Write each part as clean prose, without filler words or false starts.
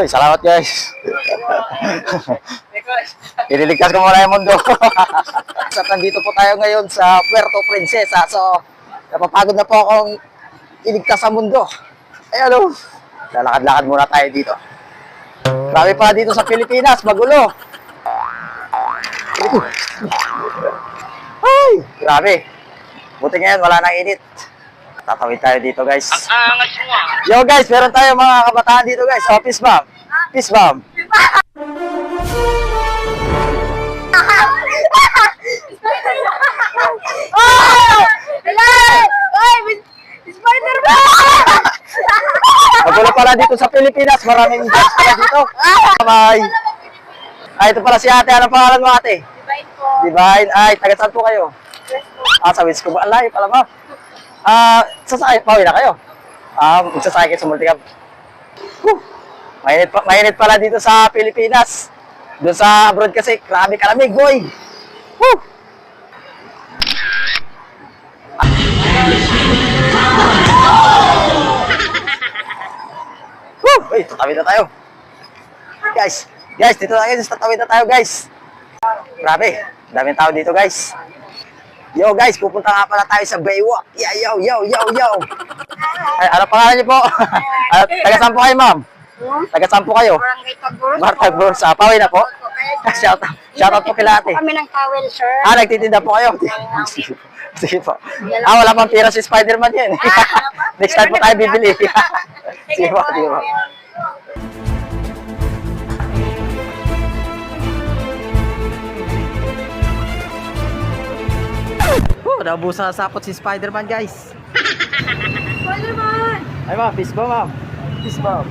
Ay, salamat guys. Iniligtas ko muna yung mundo. At nandito po tayo ngayon sa Puerto Princesa. So, napapagod na po akong iligtas sa mundo. Ay, ano? Lalakad-lakad muna tayo dito. Grabe pa dito sa Pilipinas, magulo. Ay, grabe. Buti ngayon, wala nang init. Tatawid tayo dito, guys. Yo, guys, meron tayo mga kabataan dito, guys. Oh, peace bomb. Peace bomb. Magulo pala dito sa Pilipinas. Maraming guys pala dito. Bye. Ay, ito pala si ate. Anong pangalan mo, ate? Divine po. Divine. Ay, taga saan po kayo? Sa Wisco ba? Alay, pala ba? Sasakay, pauwi na kayo? Magsasakay kayo sa Multicab. Mainit pala dito sa Pilipinas. Doon sa abroad kasi, grabe kalamig, boy. Woo! Uy, tatawid na tayo. Guys, dito na guys, tatawid na tayo, guys. Grabe, daming tao dito, guys. Yo, guys, pupunta nga pala tayo sa Baywalk. Yo. Ay, ano pangalan niyo po? Taga saan po kayo, ma'am? Taga saan po kayo? Barangay Tagboros. Tagboros. Pawin na po. Shoutout po kila ate. Kami ng towel, sir. Nagtitinda po kayo. Sige po. Wala pang pira si Spider-Man yan. Next time po tayo bibili. Sige po. Nabusa sa sapot si Spider-Man, guys. Spider-Man! Ay, ma'am. Peace bomb, ma'am. Peace bomb.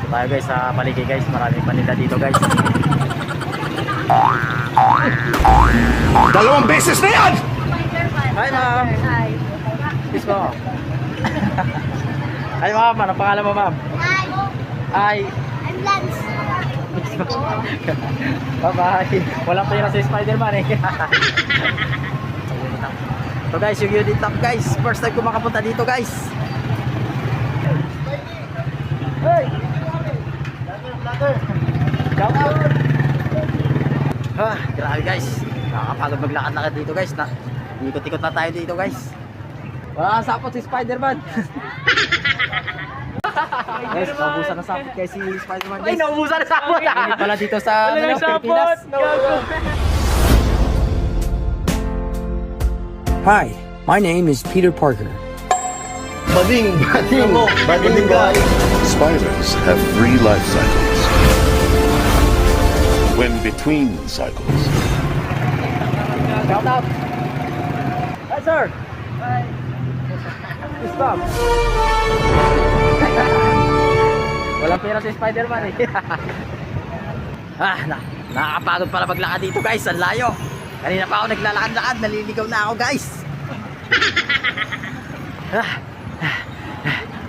Tayo guys sa paligid, guys. Maraming paninda dito, guys. 2 beses na yan! Hi, ma'am. Hi. Peace bomb. Hi, ma'am. Anong pangalan mo, ma'am? Hi. I'm Lance. Bye-bye. Walang pera si Spider-Man eh. So guys, yung unit top, guys. First time ko makapunta dito, guys. Hey! Shout out! Grabe, guys. Nakakapagod maglakad-lakad dito, guys. Ikot-ikot na tayo dito, guys. Wala kang sapot si Spider-Man. Guys, naubusan na sapot kay si Spider-Man, guys. Ay, naubusan na sapot! Hindi pala dito sa Pilipinas. Hi, my name is Peter Parker. Bading guy. Spiders have 3 life cycles. When between cycles, Shout out! Hi, sir! Hi! Stop! Walang pera si Spider-Man eh. Nakakapagod pala maglakad dito, guys. Ang layo. Kanina pa ako naglalakad-lakad. Naliligaw na ako, guys.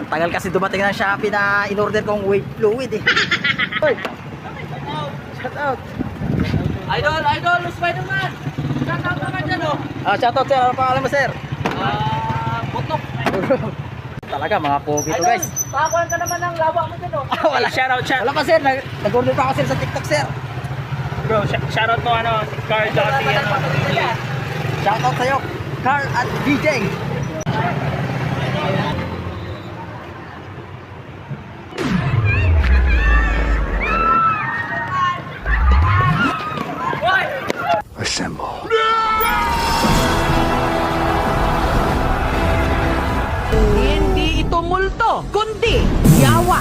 Ang tagal kasi dumating ng Shopee na in-order kong wave fluid eh. Hoy! Shout out! Idol, Spider-Man! Shout out naman dyan, oh! Shout out, sir. Ano pangalan mo, sir? Butok! Talaga, mga pogi to, guys. Pakakuhan ka naman ng lawa mo dyan, oh! Wala. Wala pa, sir. Nag-order pa ako, sir, sa TikTok, sir. Bro, shoutout mo si Carl Dottie, Shout out sa'yo, Carl at DJ. assemble. Hindi ito multo, kundi yawa!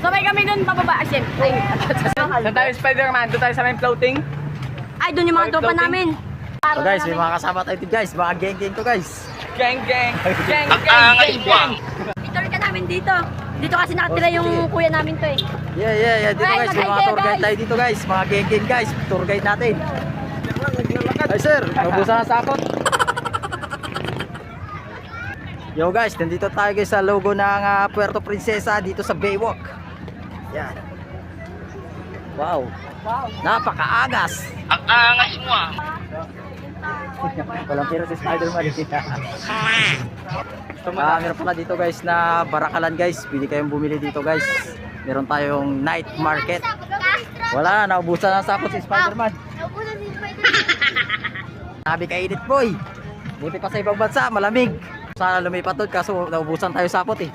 Sabay kami dun pababa. Ay, Saan tayo Spider-Man? Doon tayo sa may floating? Ay, dun yung mga tropa namin. So guys, may mga kasama tayo dito, guys. Mga gang to, guys. Gang! Itour ka namin dito. Dito kasi nakatira yung kuya namin to eh. Yeah. Dito, Ay, guys. May mga mag-hi tour guide guys. tayo dito, guys. Mga gang, guys. Tour guide natin. Ay, sir. Naubusan na sakot. Yo, guys. Nandito tayo, guys, sa logo ng Puerto Princesa dito sa Baywalk. Yan. Wow. Napakaangas. Ang angas mo, ah! Walang pera si Spider-Man. Meron pala dito guys na barakalan guys. Pwede kayong bumili dito guys. Meron tayong night market. Wala, naubusan ang sapot si Spider-Man. Sabi kainit boy. Buti pa sa ibang bansa, malamig. Sana lumipat doon kaso naubusan tayo sapot eh.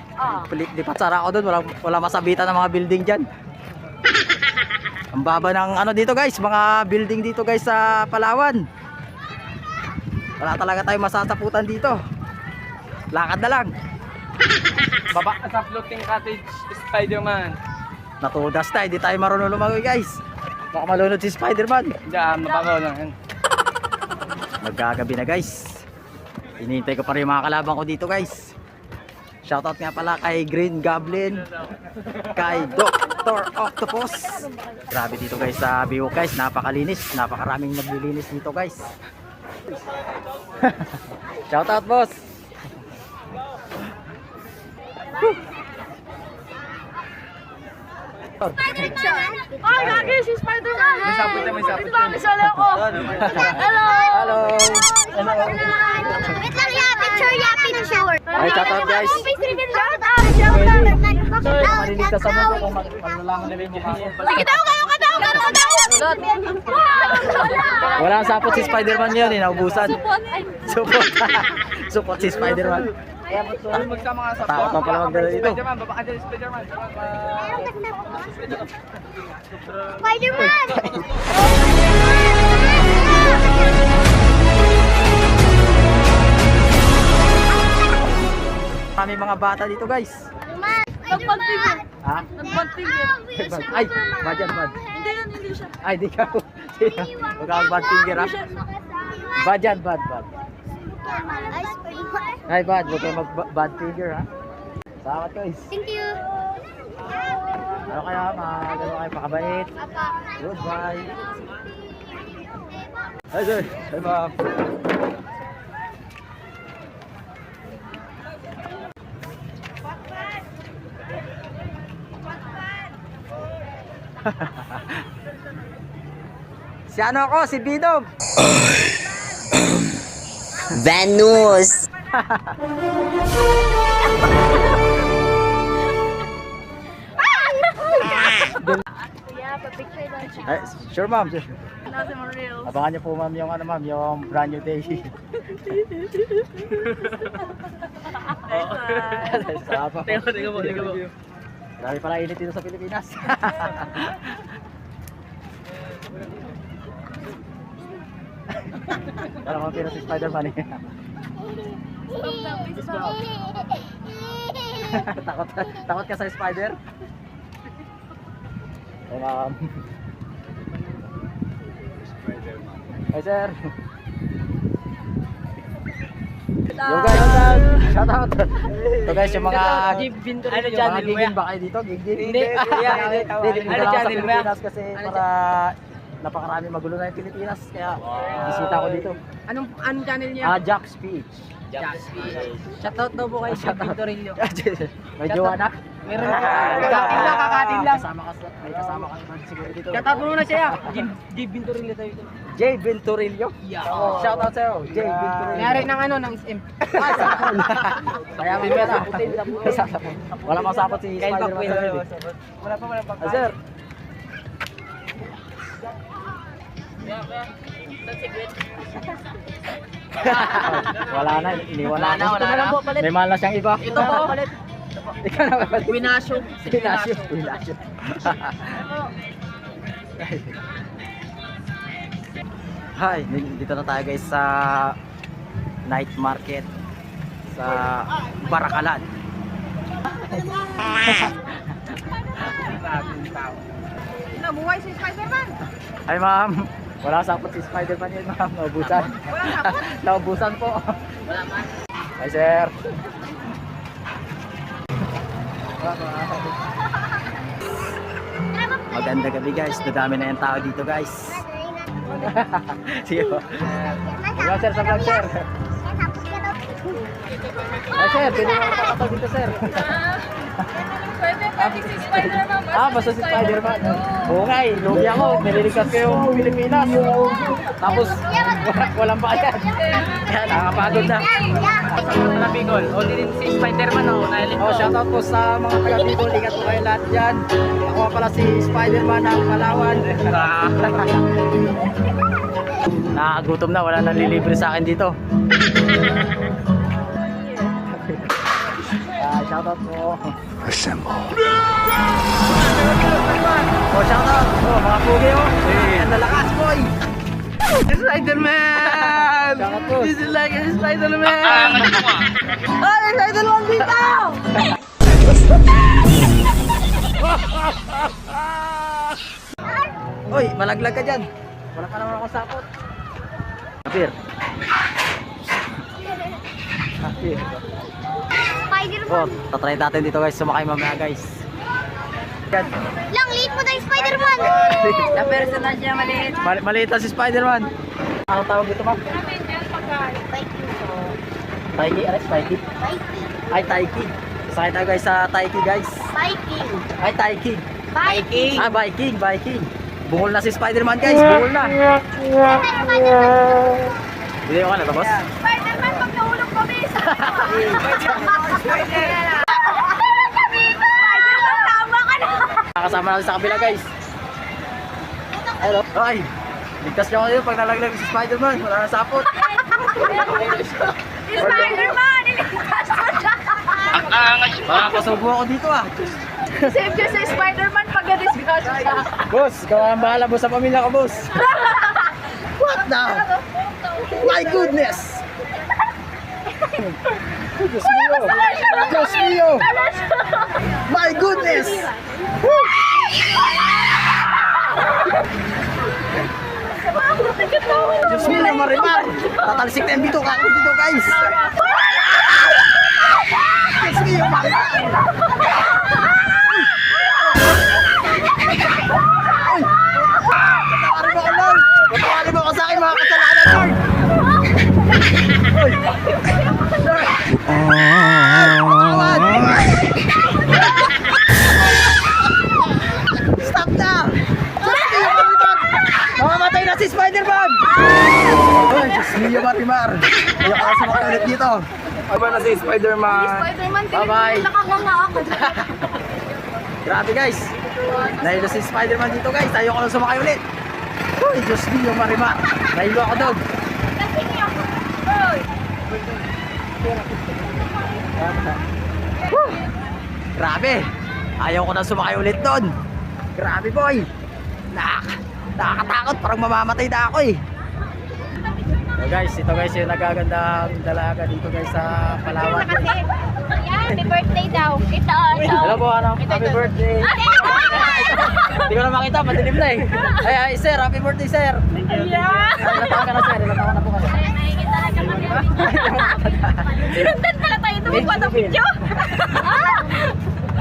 Lipat sana ako doon, wala masabitan ng mga building dyan. Ang baba ng ano dito guys, mga building dito guys sa Palawan. Wala talaga tayo masasaputan dito. Lakad na lang. Baba ka sa floating cottage, Spider-Man. Natudas na, hindi tayo marunong lumangoy guys. Baka malunod si Spider-Man. Diyan, mababaw lang yan. Magkagabi na guys. Hinihintay ko pa rin yung mga kalabang ko dito guys. Shoutout nga pala kay Green Goblin, kay Dr. Octopus. Grabe dito guys sa Biwok guys, napakalinis, napakaraming naglilinis dito guys. Shoutout boss. Ay, lagi si Spider-Man! May sapot na, may sapot na. Masali ako! Hello! Hello. Wait lang ya, picture ya, picture. Ay, shoutout guys. Shout out, shout out. Manilig ka sa mundo kung malalaman nila yung mukha ko. Sige, daw. Wala ang sapot si Spider-Man yun, naubusan. Support. Support si Spider-Man. Magsama nga sa Takot na pala magdala dito. Spider-Man, baba ka dyan, Spider-Man. Spider-Man! Kami mga bata dito guys. Nagpantigil. Ha? Nagpantigil. Ay, badyan bad. Hindi yun, hindi siya. Ay, di ka. Huwag kang bad finger ha. Badyan bad. Ay, Spider-Man. Ay, bad. Huwag kang mag-bad finger ha. Salamat guys. Thank you. Ano kaya? Magano kayo pakabait. Goodbye. Hi sir. Hi ma'am. Si ano ako? Si Bidom. Venus. Yeah, pa-picture daw siya. Ay, sure ma'am. Sure. Nothing more real. Abangan niyo po ma'am yung ano ma'am, yung brand new day. Sarap po. Tingnan mo. Grabe pala init dito sa Pilipinas. Parang mga pira si Spider-Man eh. Takot ka sa spider? Hey ma'am. Hey sir. Yo guys, shout out. So guys, yung mga Ano channel mo gigin ba kayo dito? Gigin? Hindi. Ano channel mo yan? Kasi para napakarami magulo na yung Pilipinas. Kaya bisita ko dito. Anong channel niya? Jack Speech. Shoutout daw po kay Jim Torillo. May jowa na? Meron na. Kakatin lang. May kasama ka naman siguro dito. Shoutout mo muna siya. Jim Torillo tayo ito. Jay Venturillo? Yeah. Shout out sa'yo, Jay Venturillo. Mayari ng ano, ng SM. Kaya may pera. Wala masapot si Spider-Man. Wala pa. Ah, sir. Wala na, iniwala na. Wala na. May mahal na siyang iba. Ito po. Ikaw na papalit. Winasyo. Winasyo. Hi, dito na tayo guys sa night market sa Barakalan. Nabuhay si Spider-Man. Hi ma'am, wala sapot si Spider-Man yun ma'am, naubusan. Naubusan po. Hi sir. Maganda gabi guys, dadami na yung tao dito guys. Sige po. Hello sir, sa vlog sir. Hi sir, pwede mo makakataw dito sir. Pwede pa. Basta si Spider-Man. Oo nga eh, lugi ako. Nililigtas ko yung Pilipinas. Tapos, walang bayad. Kaya nakakapagod na. Sa Bicol, o din si Spider-Man o nailito. Oh, shoutout po sa mga taga Bicol. Ingat po kayo lahat dyan. Ako nga pala si Spider-Man ng Palawan. Nakakagutom na, wala nang lilibre sa akin dito. Shoutout po. Assemble. Oh, shoutout. Oh, mga pugi oh. Ang lalakas, boy. Spider-Man! Shoutout po. This is like a Spider-Man! Ay, Spider-Man dito! Uy, malaglag ka dyan. Wala ka naman akong sapot. Kapir. Kapir. Spider-Man. Oh, tatry natin dito guys. Sumakay mamaya guys. Yan. Lang, liit mo tayo Spider-Man. Na personal siya maliit. Maliit na si Spider-Man. Ano tawag dito ba? Taiki? Ano? Taiki? Ay, Taiki. Sakay tayo guys sa Taiki guys. Viking. Ay, Taiki. Viking. Ah, Viking, Viking. Bungol na si Spider-Man guys. Bungol na. Hindi ko na tapos. Spider-Man, pag nahulog kami. Spider-Man, tama ka na. Kasama natin sa kabila guys. Hello. Ay, ligtas niyo kayo pag nalaglag si Spider-Man. Wala na sapot. Spider-Man, iligtas mo siya. Makakasubo ako dito ah. Save siya sa Spider-Man pag na-discuss siya. Boss, ikaw ang bahala mo sa pamilya ko, boss. What now? My goodness! Diyos mio! Diyos mio! My goodness! Diyos mio, Marimar! Tatalisik na yung bito ka dito, guys! Diyos mio, Marimar! Pagkakali mo ko sa akin mga kasalanan, Lord! Uy! Stop na! Mamamatay na si Spider-Man! Uy, Diyos mio, Marimar! Ayaw ka na sumakay ulit dito. Aba na si Spider-Man. Spider-Man, Bye-bye. nakakanga ako. Grabe guys! Nahilo si Spider-Man dito guys. Ayaw ko lang sumakay ulit. Uy, Diyos mio, Marimar! Nahilo ako doon. Woo! Grabe! Ayaw ko na sumakay ulit doon. Grabe boy! Nakakatakot, parang mamamatay na ako eh. So guys, ito guys yung nagagandang dalaga dito guys sa Palawan. Happy birthday daw. Ito. Hello po, ano? Happy birthday! Hindi ko na makita, madilim na eh. Ay, sir, happy birthday sir! Thank you! Ilan taon ka na sir? Ilan taon na po ka? Sinundan pala tayo ito. Magpataw video.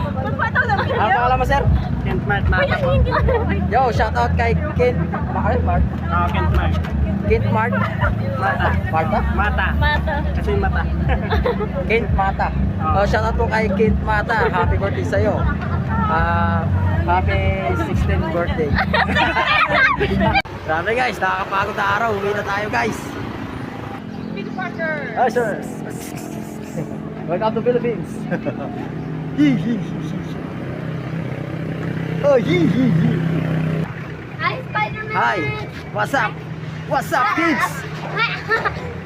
Magpataw ng video. Ano pangalan mo sir? Kent Mark Mata po. Yo, shout out kay Kent Mark. Kent Mark. Kent Mark? Mata. Marta? Mata. Mata. Kasi mata. Kent Mata. Oh, shout out po kay Kent Mata. Happy birthday sa'yo. Happy 16th birthday. Grabe guys, nakakapagod na araw. Uwi na tayo guys. Peter Parker. Hi sir. Welcome to Philippines. Oh, Hi, Spider-Man. Hi. What's up? What's up kids?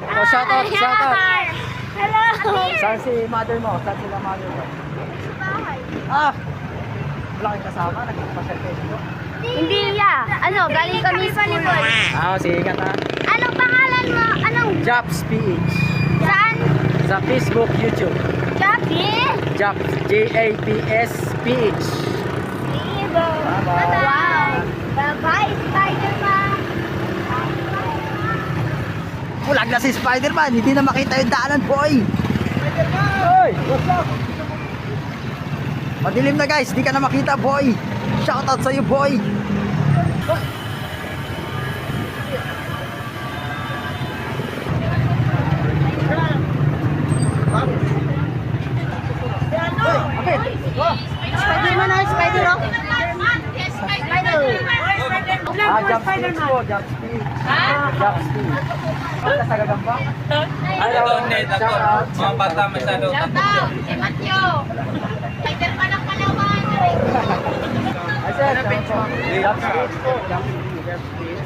Oh, shout out, shout out. Hello. Saan si mother mo? Saan sila mother mo? Ah! Wala kang kasama? Nagpapasyal kayo dito? Hindi ya. Ano, galing kami sa volleyball. Ah, sige ka na. Anong pangalan mo? Anong Japs PH. saan? Sa Facebook, YouTube. Gabi? Japs, J-A-P-S PH. Bye-bye. Wow. Bye-bye, Spider-Man. Bulag na si Spider-Man. Hindi na makita yung daanan, boy. Spider-Man! What's up? Madilim na guys. Hindi ka na makita, boy. Shoutout sa'yo, boy. Spider-Man Jump speed po, jump speed. Jump speed. Basta sa gagamba? Hello, shout out. Mga bata masyado. Ay, sir, jump speed po. Jump speed po, jump speed.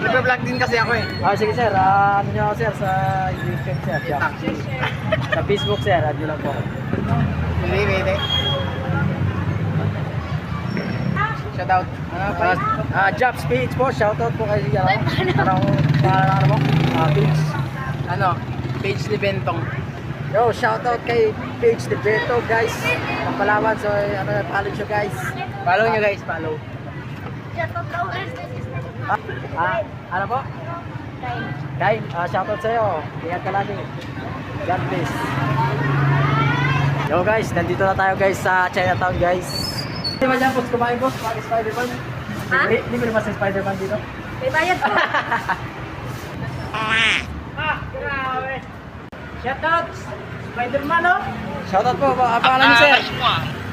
Nag-vlog din kasi ako eh. Sige sir, ano nyo ako sir sa YouTube sir, jump speed. Sa Facebook sir, add nyo lang po. Hindi. Shout out. Jump speed po, shoutout po kayo dyan. Ano mo? Page. Page ni Bentong. Yo, shoutout kay Page de Beto guys. Pagpalawan, so follow nyo guys. Follow nyo guys, follow. Ano po? Kay, shoutout sa'yo. Ingat ka lagi. God bless. Yo guys, nandito na tayo guys sa Chinatown guys. Di ba dyan, boss? Kumain boss? Kumain Spider-Man? Hindi mo naman sa Spider-Man dito? May bayad po. Grabe. Shoutout! Spider-Man, oh! Shoutout po, pangalan niyo, sir?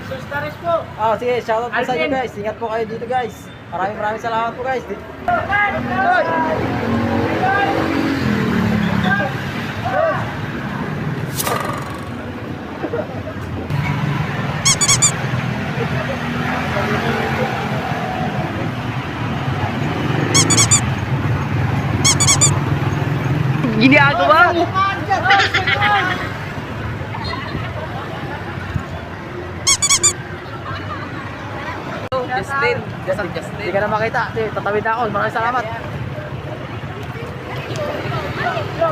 Sustaris po. Sige, shoutout po sa inyo, guys. Ingat po kayo dito, guys. Maraming salamat po, guys. Ginagawa? Justin. Hindi ka na makita. Sige, tatawid na ako. Maraming salamat.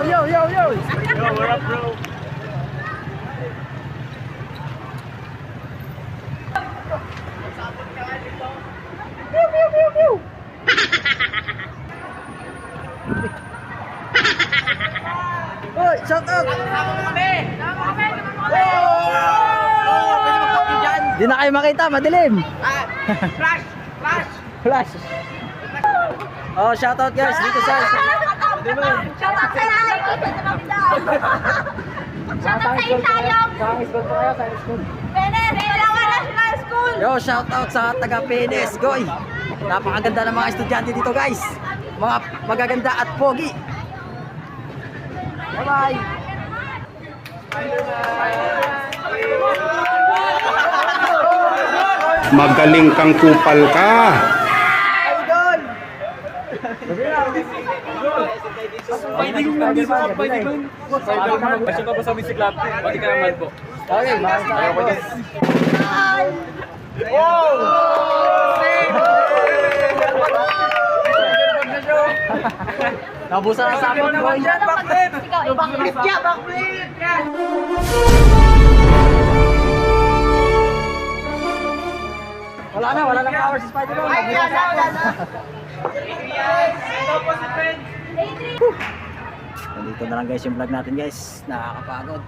Yo! Yo, what up, bro? Hoy, shoutout! Di na kayo makita, madilim. Flash. Oh, shoutout guys dito sa Shoutout sa nanay ko sa Damdaw. Shoutout sa Itayong. Science school po kayo, science school. Benes, Palawan National School. Yo, shoutout sa taga PNS, Goy. Napakaganda ng mga estudyante dito guys. Mga magaganda at pogi. Bye-bye. Magaling kang kupal ka. Kasi pa sa bisiklap, pati ka naman po. Okay, makakita ko guys. Nabusan na sa amin, boy. Backflip ka, backflip ka. Wala na power si Spider-Man. Nandito na lang guys yung vlog natin guys. Nakakapagod.